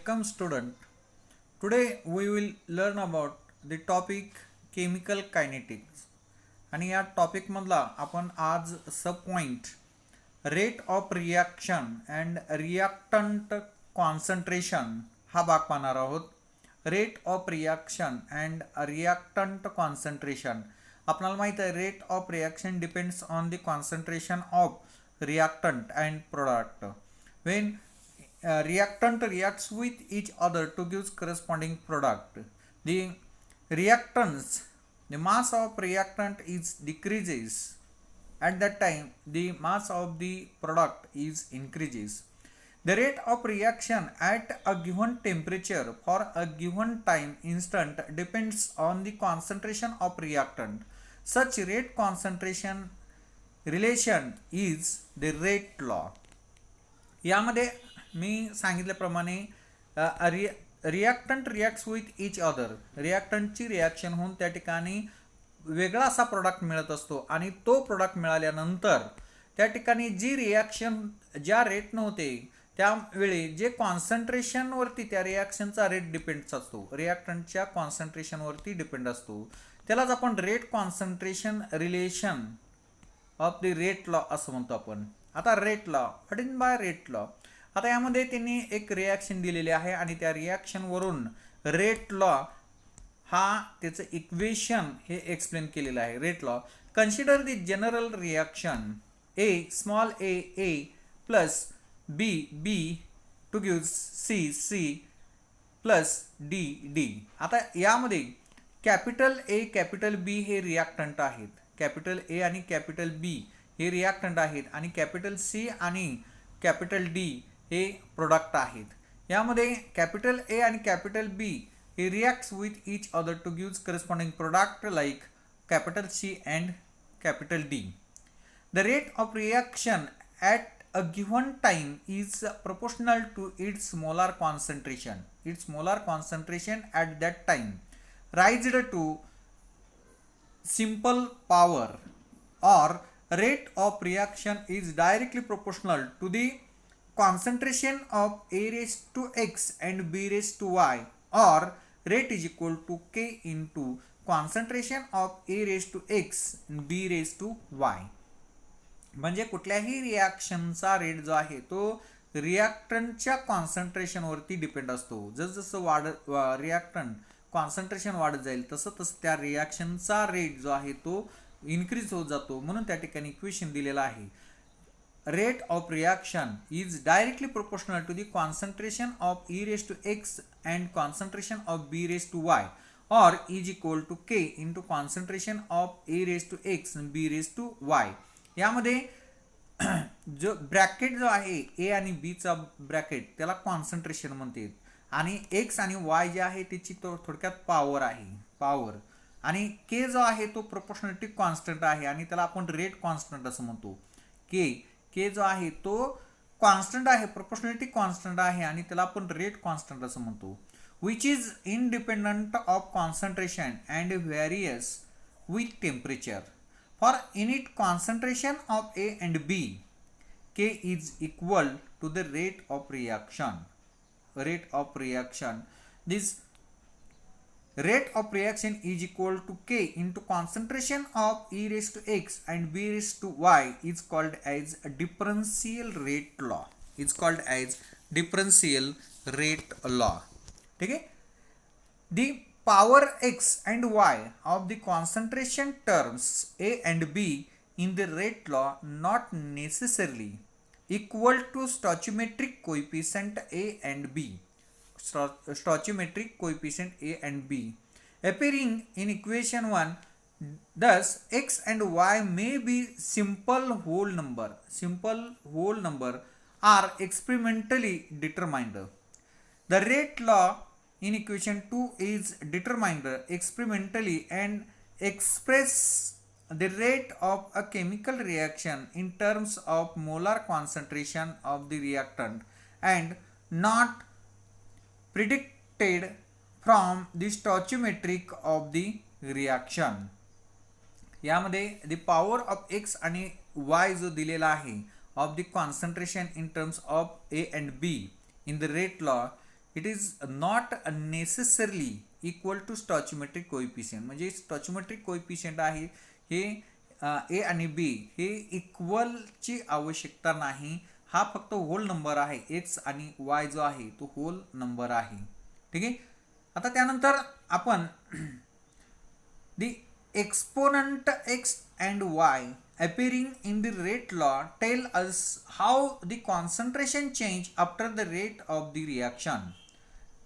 Welcome student. Today we will learn about the topic chemical kinetics. आणि या topic मधला आपण आज sub point rate of reaction and reactant concentration हा भाग पाहणार आहोत. Rate of reaction and reactant concentration. आपल्याला माहित आहे rate of reaction depends on the concentration of reactant and product. When reactant reacts with each other to give corresponding product, the reactants, the mass of reactant is decreases. At that time the mass of the product is increases. The rate of reaction at a given temperature for a given time instant depends on the concentration of reactant. Such rate concentration relation is the rate law. यामध्ये मी सांगितल्याप्रमाणे reactant reacts with each other. रिॲक्टंटची reaction होऊन त्या ठिकाणी वेगळा असा product मिळत असतो आणि तो प्रोडक्ट मिळाल्यानंतर त्या ठिकाणी जी रिॲक्शन ज्या रेटनं होते त्यावेळी जे कॉन्सन्ट्रेशनवरती त्या रिॲक्शनचा रेट डिपेंड असतो, रिॲक्टंटच्या कॉन्सन्ट्रेशनवरती डिपेंड असतो. त्यालाच आपण rate concentration relation of the rate law असं म्हणतो आपण. आता rate law, what is by rate law. आता यामध्ये त्यांनी एक रिॲक्शन दिलेली आहे आणि त्या रिॲक्शनवरून रेट लॉ हा त्याचं इक्वेशन हे एक्सप्लेन केलेलं आहे. Rate law consider the general reaction A small A plus B B to give C plus D. आता यामध्ये कॅपिटल ए कॅपिटल बी हे रिॲक्टंट आहेत, कॅपिटल ए आणि कॅपिटल बी हे रिॲक्टंट आहेत आणि कॅपिटल सी आणि कॅपिटल डी हे प्रोडक्ट आहेत. यामध्ये कॅपिटल ए आणि कॅपिटल बी हे reacts with each other to give corresponding product like capital C and capital D. The rate of reaction at a given time is proportional to its molar concentration. Its molar concentration at that time raised to simple power or rate of reaction is directly proportional to the concentration of A raised to x and B raised to y, or rate is equal to K into concentration of A raised to x and B raised to y. म्हणजे कुठल्याही रिॲक्शनचा rate जो आहे तो रिॲक्टंटच्या कॉन्सन्ट्रेशनवरती depend असतो. जसं reactant concentration वाढत जाईल तसं त्या रिॲक्शनचा रेट जो आहे तो इन्क्रीज होत जातो. म्हणून त्या ठिकाणी इक्वेशन दिलेलं आहे. Rate of reaction is directly proportional to the concentration of E raise to X and concentration of B raise to Y, or is equal to K into concentration of A raise to X आणि B raise to Y. यामध्ये जो bracket जो आहे ए आणि बीचा bracket त्याला concentration म्हणते आणि एक्स आणि वाय जे आहे त्याची थोडक्यात पॉवर आहे, पॉवर. आणि के जो आहे तो प्रोपोर्शनॅलिटी कॉन्स्टंट आहे आणि त्याला आपण रेट कॉन्स्टंट असं म्हणतो. के जो आहे तो कॉन्स्टंट आहे, प्रोपोर्शनॅलिटी कॉन्स्टंट आहे आणि त्याला आपण रेट कॉन्स्टंट असं म्हणतो. Which is independent of concentration and varies with temperature. For unit concentration of A and B K is equal to the rate of reaction. Rate of reaction. This rate of reaction is equal to K into concentration of E raised to X and B raised to Y is called as a differential rate law. It's called as differential rate law. ठीक है. The power X and Y of the concentration terms A and B in the rate law not necessarily equal to stoichiometric coefficient A and B. Stoichiometric coefficient A and B appearing in equation 1. Thus x and y may be simple whole number. Simple whole number are experimentally determined. The rate law in equation 2 is determined experimentally and express the rate of a chemical reaction in terms of molar concentration of the reactant and not predicted from the stoichiometric of the reaction. यामध्ये the power of x आणि y जो दिलेला आहे of the concentration in terms of A and B in the rate law it is not necessarily equal to stoichiometric coefficient. म्हणजे stoichiometric coefficient आहे हे ए आणि बी हे इक्वलची आवश्यकता नाही. हा फक्त होल नंबर आहे. एक्स आणि वाय जो आहे तो होल नंबर आहे. ठीक आहे. आता त्यानंतर आपण the exponent x and y appearing in the rate law tell us how the concentration change after the rate of the reaction.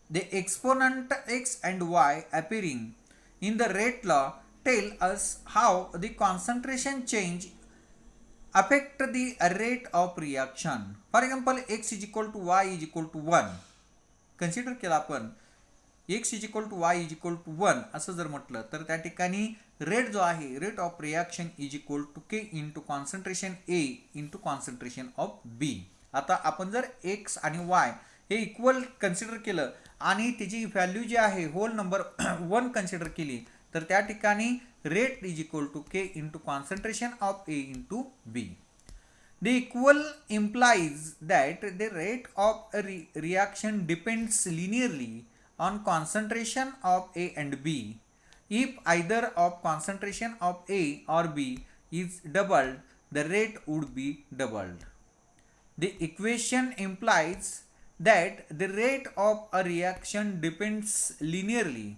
The exponent x and y appearing in the rate law tell us how the concentration change affect the rate of reaction. For example, x is equal to y is equal to 1. Consider केला आपण x is equal to Y is equal to 1 असं जर म्हटलं तर त्या ठिकाणी rate जो आहे rate of reaction is equal to K into concentration A into concentration of B. आता आपण जर एक्स आणि वाय हे इक्वल कन्सिडर केलं आणि त्याची व्हॅल्यू जी आहे होल नंबर 1 कन्सिडर केली तर त्या ठिकाणी rate is equal to K into concentration of A into B. The equal implies that the rate of a reaction depends linearly on concentration of A and B. If either of concentration of A or B is doubled, the rate would be doubled. The equation implies that the rate of a reaction depends linearly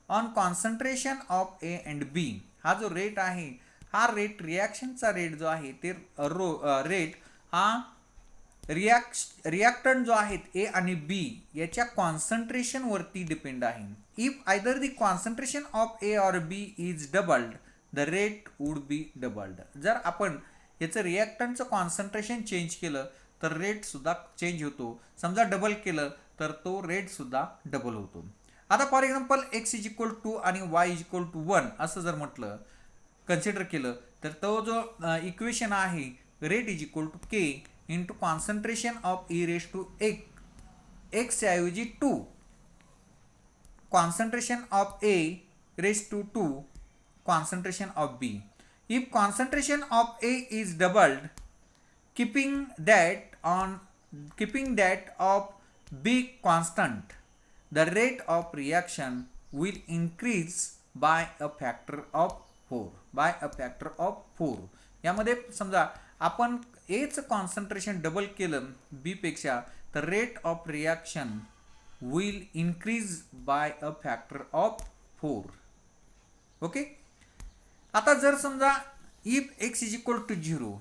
on concentration of A and B. हा जो rate आहे हा rate रिॲक्शनचा rate जो आहे ते rate हा reactant जो आहेत ए आणि बी याच्या कॉन्सन्ट्रेशनवरती डिपेंड आहे. If either the concentration of A or B is doubled the rate would be doubled. जर आपण याचं रिॲक्टंटचं कॉन्सन्ट्रेशन चेंज केलं तर रेट सुद्धा चेंज होतो. समजा डबल केलं तर तो रेट सुद्धा डबल होतो. आता for example X is equal to आणि वाय इज इक्वल टू 1 असं जर म्हटलं कन्सिडर केलं तर तो जो इक्वेशन आहे rate is equal to K into concentration of E raise to X ऐवजी 2 concentration of A raise to 2 concentration of B. If concentration of A is doubled keeping that of b constant, the rate of reaction will increase by a factor of 4. यामध्ये समजा आपण H concentration double केलं B पेक्षा तर rate of reaction will increase by a factor of 4. Okay. आता जर समजा if X is equal to 0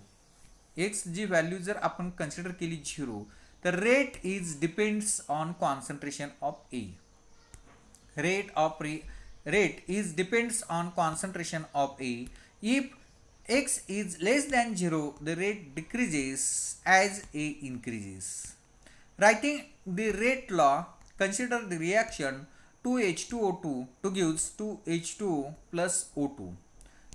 X जी व्हॅल्यू जर आपण कन्सिडर केली 0 तर rate is depends on concentration of A. Rate is depends on concentration of A. If x is less than 0, the rate decreases as A increases. Writing the rate law, consider the reaction 2H2O2 to gives 2H2O plus O2,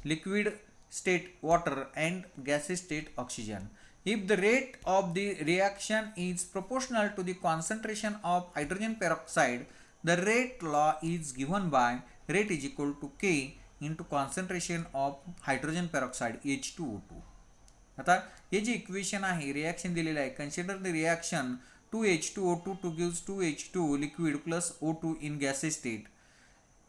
liquid state water and gaseous state oxygen. If the rate of the reaction is proportional to the concentration of hydrogen peroxide, the rate law is given by rate is equal to K into concentration of hydrogen peroxide H2O2. आता हे जे equation आहे reaction दिलेलं आहे consider the reaction 2H2O2 to gives 2H2 liquid plus O2 in gaseous state.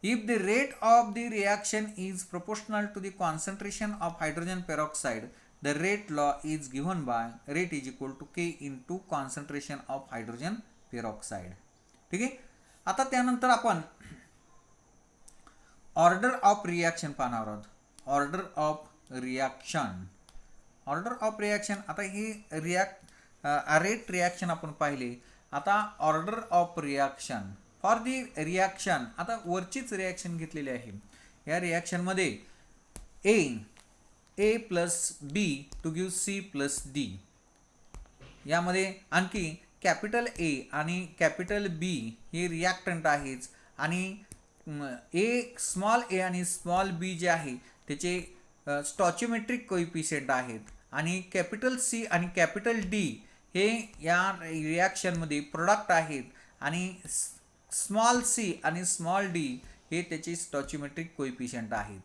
If the rate of the reaction is proportional to the concentration of hydrogen peroxide, the rate law is given by rate is equal to K into concentration of hydrogen peroxide. ठीक आहे. आता त्यानंतर आपण order of reaction पाहणार आहोत. Order of reaction आता हे rate reaction आपण पाहिले. आता order of reaction for the reaction आता वरचीच रिॲक्शन घेतलेली आहे. या रिॲक्शनमध्ये A plus B to give C plus D. यामध्ये आणखी कॅपिटल ए आणि कॅपिटल बी हे रिॲक्टंट आहेत आणि स्मॉल ए आणि स्मॉल बी जे आहे त्याचे स्टॉचियोमेट्रिक कोइफिशियंट आहेत आणि कॅपिटल सी आणि कॅपिटल डी हे या रिॲक्शनमध्ये प्रोडक्ट आहेत आणि स्मॉल सी आणि स्मॉल डी हे त्याचे स्टॉचियोमेट्रिक कोइफिशियंट आहेत.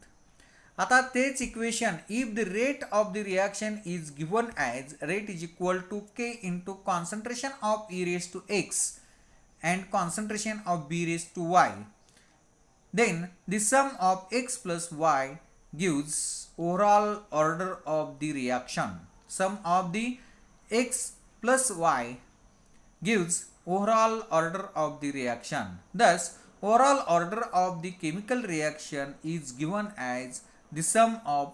आता तेच equation if the rate of the reaction is given as rate is equal to K into concentration of E raise to X and concentration of B raised to Y. Then the sum of x plus y gives overall order of the reaction. Sum of the x plus y gives overall order of the reaction. Thus, overall order of the chemical reaction is given as the sum of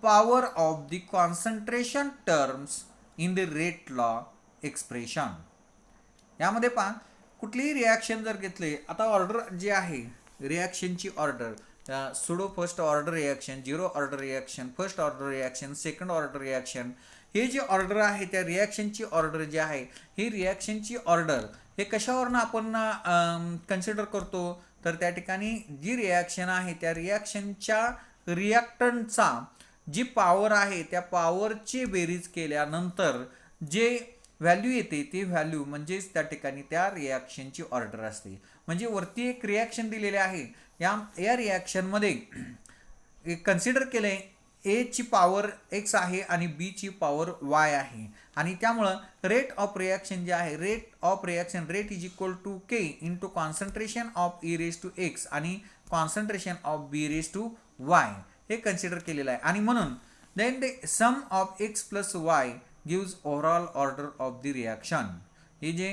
power of the concentration terms in the rate law expression. यामध्ये पहा कुठलीही reaction जर घेतली, आता order जी आहे रिॲक्शनची order pseudo first order reaction, zero order reaction, first order reaction, second order reaction, हे जे ऑर्डर आहे त्या रिॲक्शनची ऑर्डर जी आहे ही रिॲक्शनची ऑर्डर हे कशावरनं आपण कन्सिडर करतो, तर त्या ठिकाणी जी रिॲक्शन आहे त्या रिॲक्शनच्या रिॲक्टंटचा जी पॉवर आहे त्या पॉवरची बेरीज केल्यानंतर जे व्हॅल्यू येते ती व्हॅल्यू म्हणजेच त्या ठिकाणी त्या रिॲक्शनची ऑर्डर असते. म्हणजे वरती एक रिॲक्शन दिलेले आहे, या रिॲक्शनमध्ये कन्सिडर केले ए ची पॉवर एक्स आहे आणि बी ची पॉवर वाय आहे, आणि त्यामुळं रेट ऑफ रिॲक्शन जे आहे rate is equal to K into concentration of A raise to X आणि concentration of B raise to Y हे कन्सिडर केलेलं आहे. आणि म्हणून then the sum of X plus Y gives overall order of the reaction. हे जे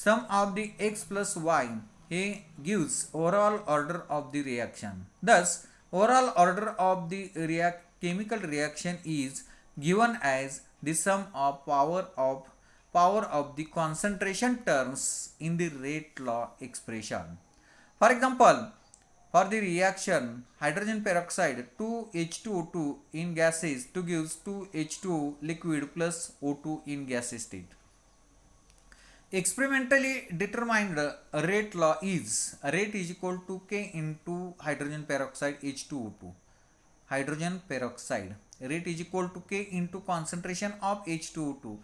sum of the x plus y हे gives overall order of the reaction. Thus, overall order of the chemical reaction is given as the sum of power of the concentration terms in the rate law expression. For example, for the reaction hydrogen peroxide 2H2O2 in gases to gives 2H2O liquid plus O2 in gaseous state. Experimentally determined rate law is rate is equal to K into hydrogen peroxide H2O2. Hydrogen peroxide rate is equal to K into concentration of H2O2.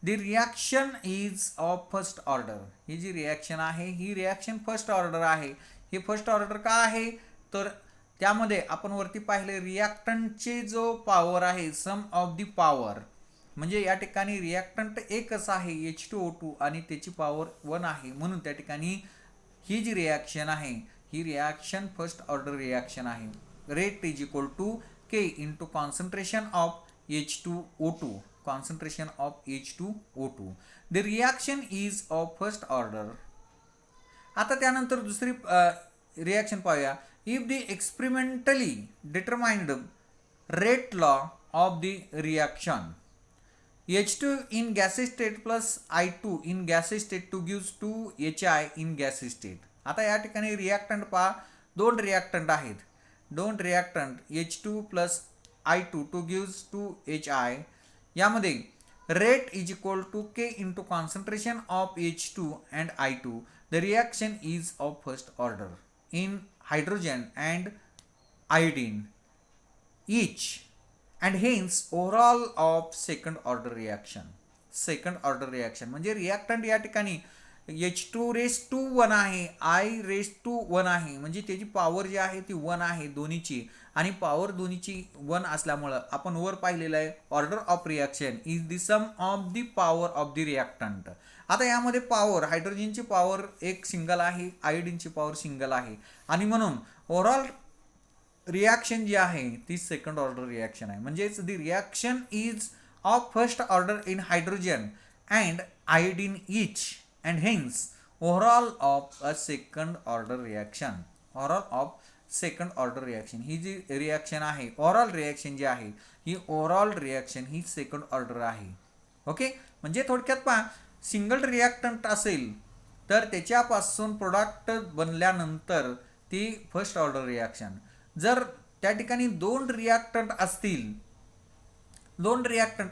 The reaction is of first order. He G reaction आहे ही reaction first order आहे. हे first order का आहे, तर त्यामध्ये आपण वरती पाहिले रिॲक्टंटचे जो पॉवर आहे सम ऑफ दी पॉवर, म्हणजे या ठिकाणी रिॲक्टंट एकच आहे H2O2 आणि त्याची पॉवर 1 आहे, म्हणून त्या ठिकाणी ही जी रिॲक्शन आहे ही रिॲक्शन फर्स्ट ऑर्डर रिॲक्शन आहे. Rate is equal to K into concentration of H2O2. Concentration of H2O2. The reaction is of first order. आता त्यानंतर दुसरी रिॲक्शन पाहूया. If the experimentally determined rate law of the reaction H2 in gaseous state plus I2 in gaseous state to gives 2HI in gaseous state. आता या ठिकाणी reactant पहा, दोन reactant आहेत, दोन reactant H2 plus I2 to gives 2HI. यामध्ये rate is equal to K into concentration of H2 and I2. The reaction is of first order in hydrogen and iodine each, and hence overall of second order reaction. Second order reaction म्हणजे reactant या ठिकाणी H2 raise to 1 आहे, I raise to 1 आहे, म्हणजे त्याची power जी आहे ती 1 आहे दोन्हीची, आणि पॉवर दोन्हीची 1 असल्यामुळं आपण वर पाहिलेलं आहे order of reaction is the sum of the power of the reactant. आता यामध्ये पॉवर हायड्रोजनची पॉवर एक सिंगल आहे, आयोडीनची पॉवर सिंगल आहे, आणि म्हणून ओव्हरऑल रिॲक्शन जी आहे ती सेकंड ऑर्डर रिॲक्शन आहे. म्हणजेच the reaction is of first order in hydrogen and iodine each, and hence overall of a second order reaction. Overall of second order reaction ही जी रिॲक्शन आहे, ओव्हरऑल रिॲक्शन जी आहे ही ओव्हरऑल रिॲक्शन ही second order आहे. Okay, म्हणजे थोडक्यात पहा, सिंगल रिॲक्टंट असेल तर त्याच्यापासून प्रोडक्ट बनल्यानंतर ती फर्स्ट ऑर्डर रिॲक्शन. जर त्या ठिकाणी दोन रिॲक्टंट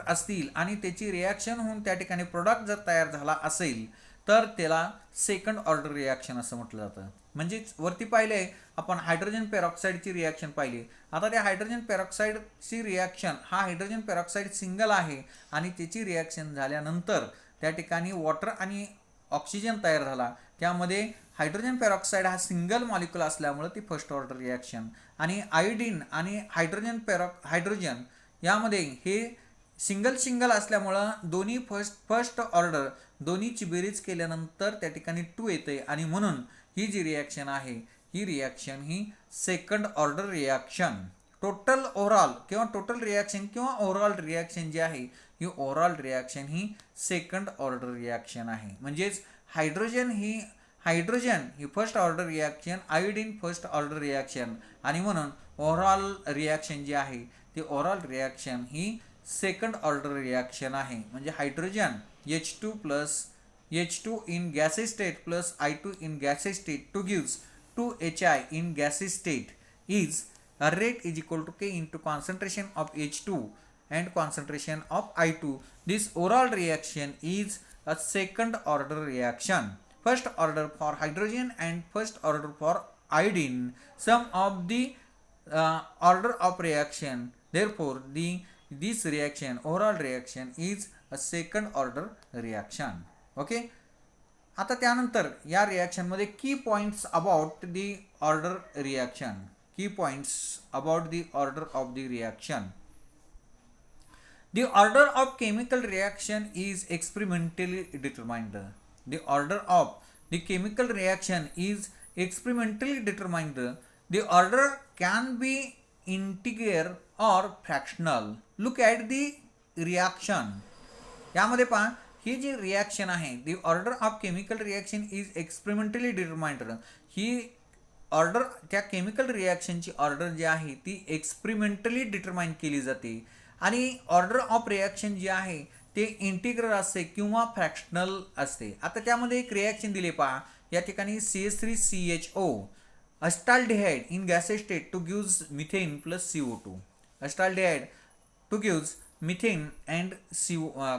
असतील आणि त्याची रिॲक्शन होऊन त्या ठिकाणी प्रोडक्ट जर तयार झाला असेल तर त्याला सेकंड ऑर्डर रिॲक्शन असं म्हटलं जातं. म्हणजेच वरती पाहिले आपण हायड्रोजन पेरॉक्साईडची रिॲक्शन पाहिली. आता त्या हायड्रोजन पेरॉक्साईडची रिॲक्शन हा हायड्रोजन पेरॉक्साईड सिंगल आहे आणि त्याची रिॲक्शन झाल्यानंतर त्या ठिकाणी वॉटर आणि ऑक्सिजन तयार झाला. त्यामध्ये हायड्रोजन पेरॉक्साईड हा सिंगल मॉलिक्युल असल्यामुळे ती फर्स्ट ऑर्डर रिॲक्शन, आणि आयोडीन आणि हायड्रोजन यामध्ये हे सिंगल असल्यामुळं दोन्ही फर्स्ट ऑर्डर दोन्हीची बेरीज केल्यानंतर त्या ठिकाणी 2 येते आणि म्हणून ही जी रिॲक्शन आहे ही रिॲक्शन ही second order reaction. Total overall किंवा टोटल रिॲक्शन किंवा ओव्हरऑल रिॲक्शन जी आहे ही ओव्हरऑल रिॲक्शन ही सेकंड ऑर्डर रिॲक्शन आहे. म्हणजेच हायड्रोजन ही first order reaction, iodine first order reaction आणि म्हणून ओव्हरऑल रिॲक्शन जी आहे ती ओव्हरऑल रिॲक्शन ही सेकंड ऑर्डर रिॲक्शन आहे. म्हणजे hydrogen H2 plus H2 in gaseous state plus I2 in gaseous state to gives 2HI in gaseous state is a rate is equal to K into concentration of H2 and concentration of I2. This overall reaction is a second order reaction. First order for hydrogen and first order for iodine. Sum of the order of reaction. Therefore, this reaction, overall reaction, is a second order reaction. Okay. आता त्यानंतर या reaction मध्ये key points about the order reaction. Key points about the order of the reaction. The order of chemical reaction is experimentally determined. The order of the chemical reaction is experimentally determined. The order can be integer or fractional. Look at the reaction. यामध्ये पहा ही जी reaction आहे दी order of chemical reaction is experimentally determined. He order त्या chemical रिॲक्शनची order जी आहे ती experimentally determine केली जाते आणि ऑर्डर ऑफ रिॲक्शन जी आहे ते इंटिग्रल असते किंवा फ्रॅक्शनल असते. आता त्यामध्ये एक रिॲक्शन दिले पहा या ठिकाणी CH3CHO acetaldehyde in gases state to gives methane plus CO2. Acetaldehyde to gives methane and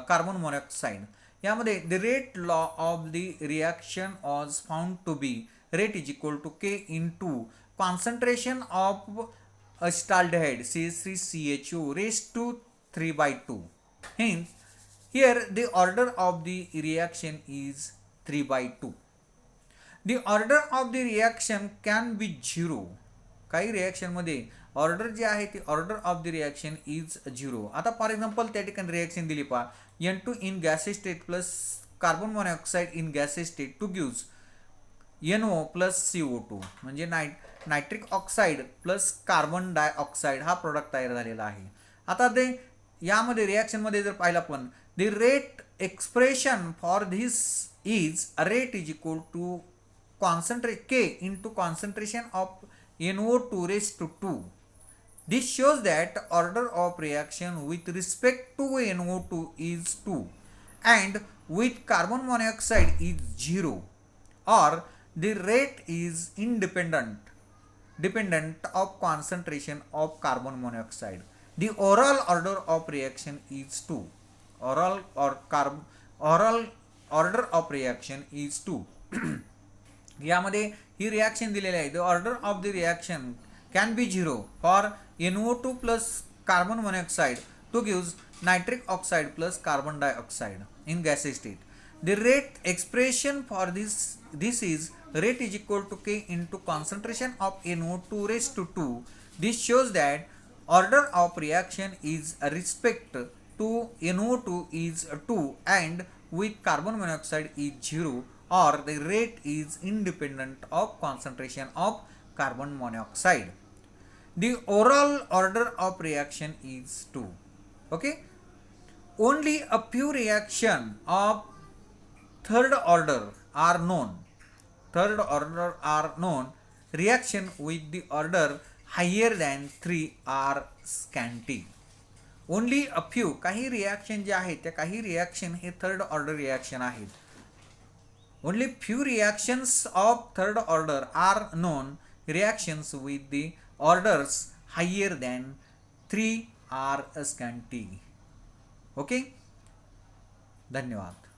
carbon monoxide. यामध्ये the rate law of the reaction was found to be rate is equal to K into concentration of acetaldehyde CH3CHO raised to 3/2. Hence, here the order of the reaction is 3/2. The order of the reaction can be 0. काही reaction मध्ये order जी आहे ती order of the reaction is 0. आता for example त्या ठिकाणी reaction दिली पहा N2 in gases state plus carbon monoxide in gases state to gives NO plus CO2. म्हणजे nitric oxide plus carbon dioxide हा प्रोडक्ट तयार झालेला आहे. आता ते यामध्ये रिॲक्शनमध्ये जर पाहिलं पण the rate expression for this is a rate is equal to K into concentration of NO2 raised to 2. This shows that order of reaction with respect to NO2 is 2 and with carbon monoxide is 0, or the rate is dependent of concentration of carbon monoxide. The overall order of reaction is 2. Overall order of reaction is 2. यामध्ये ही reaction दिलेली आहे. The order of the reaction can be 0 for NO2 plus carbon monoxide to gives nitric oxide plus carbon dioxide in gases state. The rate expression for this is rate is equal to K into concentration of NO2 raised to 2. This shows that order of reaction is respect to NO2 is 2 and with carbon monoxide is 0, or the rate is independent of concentration of carbon monoxide. The overall order of reaction is 2. Okay. Only a few reaction of third order are known. Third order are known. Reaction with the order higher than 3 are scanty. Only a few. काही reaction जे आहेत त्या काही reaction हे third order reaction आहेत. Only few reactions of third order are known. Reactions with the orders higher than 3 are scanty. Okay. धन्यवाद.